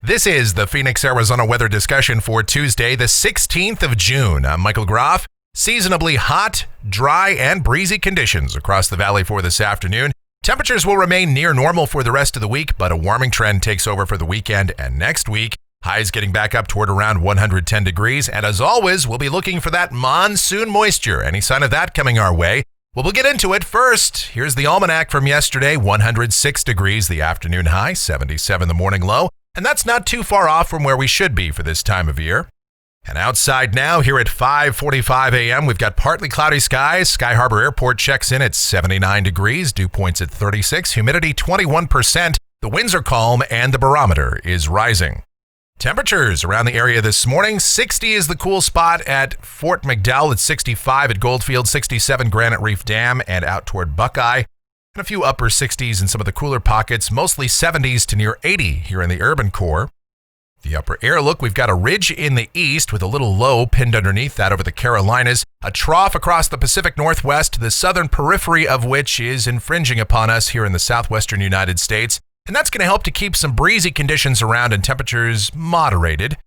This is the Phoenix, Arizona weather discussion for Tuesday, the 16th of June. I'm Michael Groff. Seasonably hot, dry, and breezy conditions across the valley for this afternoon. Temperatures will remain near normal for the rest of the week, but a warming trend takes over for the weekend and next week. Highs getting back up toward around 110 degrees. And as always, we'll be looking for that monsoon moisture. Any sign of that coming our way? Well, we'll get into it. First, here's the almanac from yesterday. 106 degrees the afternoon high, 77 the morning low. And that's not too far off from where we should be for this time of year. And outside now, here at 5:45 a.m., we've got partly cloudy skies. Sky Harbor Airport checks in at 79 degrees, dew points at 36, humidity 21%. The winds are calm and the barometer is rising. Temperatures around the area this morning. 60 is the cool spot at Fort McDowell. It's 65 at Goldfield, 67 Granite Reef Dam, and out toward Buckeye. And a few upper 60s in some of the cooler pockets, mostly 70s to near 80 here in the urban core. The upper air look, we've got a ridge in the east with a little low pinned underneath that over the Carolinas, a trough across the Pacific Northwest, the southern periphery of which is infringing upon us here in the southwestern United States. And that's going to help to keep some breezy conditions around and temperatures moderated.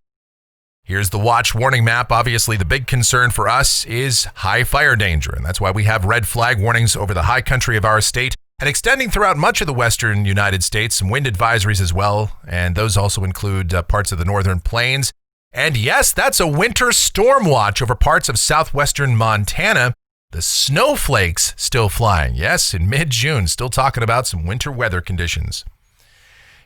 Here's the watch warning map. Obviously, the big concern for us is high fire danger, and that's why we have red flag warnings over the high country of our state and extending throughout much of the western United States, some wind advisories as well, and those also include parts of the northern plains. And yes, that's a winter storm watch over parts of southwestern Montana. The snowflakes still flying. Yes, in mid-June, still talking about some winter weather conditions.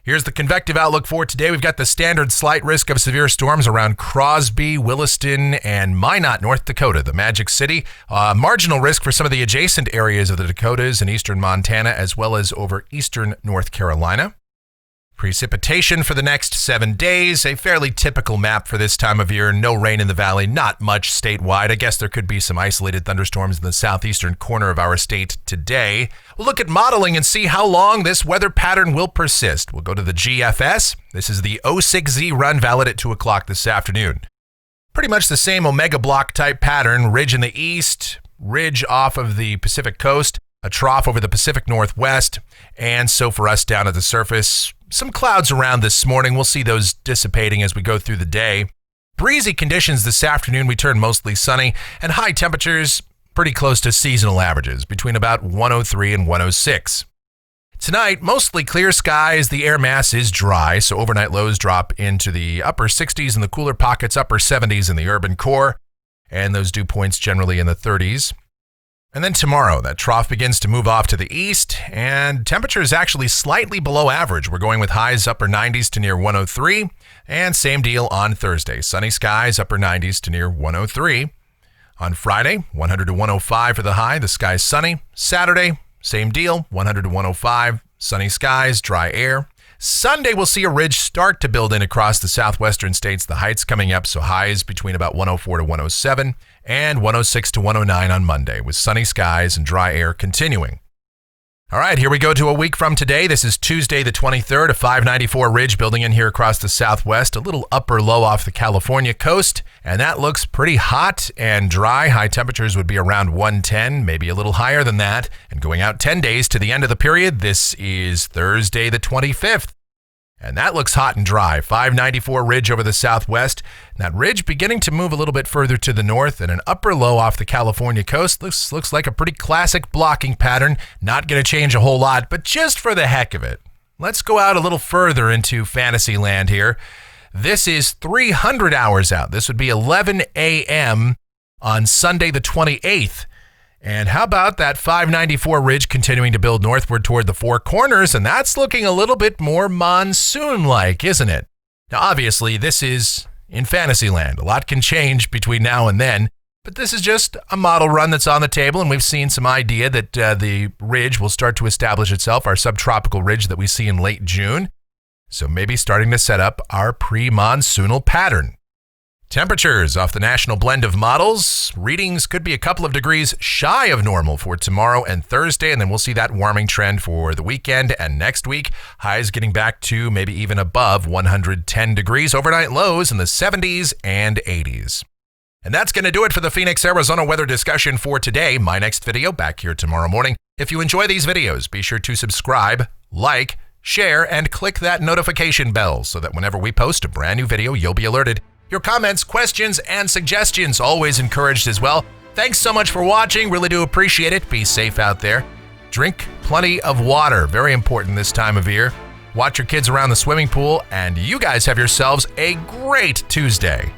Here's the convective outlook for today. We've got the standard slight risk of severe storms around Crosby, Williston, and Minot, North Dakota, the Magic City. Marginal risk for some of the adjacent areas of the Dakotas and eastern Montana, as well as over eastern North Carolina. Precipitation for the next 7 days, a fairly typical map for this time of year. No rain in the valley, not much statewide. I guess there could be some isolated thunderstorms in the southeastern corner of our state today. We'll look at modeling and see how long this weather pattern will persist. We'll go to the GFS. This is the 06Z run, valid at 2 o'clock this afternoon. Pretty much the same Omega block type pattern. Ridge in the east, ridge off of the Pacific coast, a trough over the Pacific Northwest, and so for us down at the surface, some clouds around this morning. We'll see those dissipating as we go through the day. Breezy conditions this afternoon. We turn mostly sunny, and high temperatures pretty close to seasonal averages, between about 103 and 106. Tonight, mostly clear skies. The air mass is dry, so overnight lows drop into the upper 60s in the cooler pockets, upper 70s in the urban core, and those dew points generally in the 30s. And then tomorrow, that trough begins to move off to the east, and temperature is actually slightly below average. We're going with highs upper 90s to near 103, and same deal on Thursday. Sunny skies, upper 90s to near 103. On Friday, 100 to 105 for the high, the sky's sunny. Saturday, same deal, 100 to 105, sunny skies, dry air. Sunday, we'll see a ridge start to build in across the southwestern states. The heights coming up, so highs between about 104 to 107 and 106 to 109 on Monday, with sunny skies and dry air continuing. All right, here we go to a week from today. This is Tuesday the 23rd, a 594 ridge building in here across the southwest, a little upper low off the California coast, and that looks pretty hot and dry. High temperatures would be around 110, maybe a little higher than that. And going out 10 days to the end of the period, this is Thursday the 25th. And that looks hot and dry. 594 ridge over the southwest. And that ridge beginning to move a little bit further to the north, and an upper low off the California coast. Looks like a pretty classic blocking pattern. Not going to change a whole lot, but just for the heck of it, let's go out a little further into fantasy land here. This is 300 hours out. This would be 11 a.m. on Sunday the 28th. And how about that 594 ridge continuing to build northward toward the Four Corners? And that's looking a little bit more monsoon-like, isn't it? Now, obviously, this is in Fantasyland. A lot can change between now and then, but this is just a model run that's on the table, and we've seen some idea that the ridge will start to establish itself, our subtropical ridge that we see in late June. So maybe starting to set up our pre-monsoonal pattern. Temperatures off the national blend of models. Readings could be a couple of degrees shy of normal for tomorrow and Thursday, and then we'll see that warming trend for the weekend and next week. Highs getting back to maybe even above 110 degrees. Overnight lows in the 70s and 80s. And that's going to do it for the Phoenix, Arizona weather discussion for today. My next video back here tomorrow morning. If you enjoy these videos, be sure to subscribe, like, share, and click that notification bell so that whenever we post a brand new video, you'll be alerted. Your comments, questions, and suggestions always encouraged as well. Thanks so much for watching. Really do appreciate it. Be safe out there. Drink plenty of water. Very important this time of year. Watch your kids around the swimming pool, and you guys have yourselves a great Tuesday.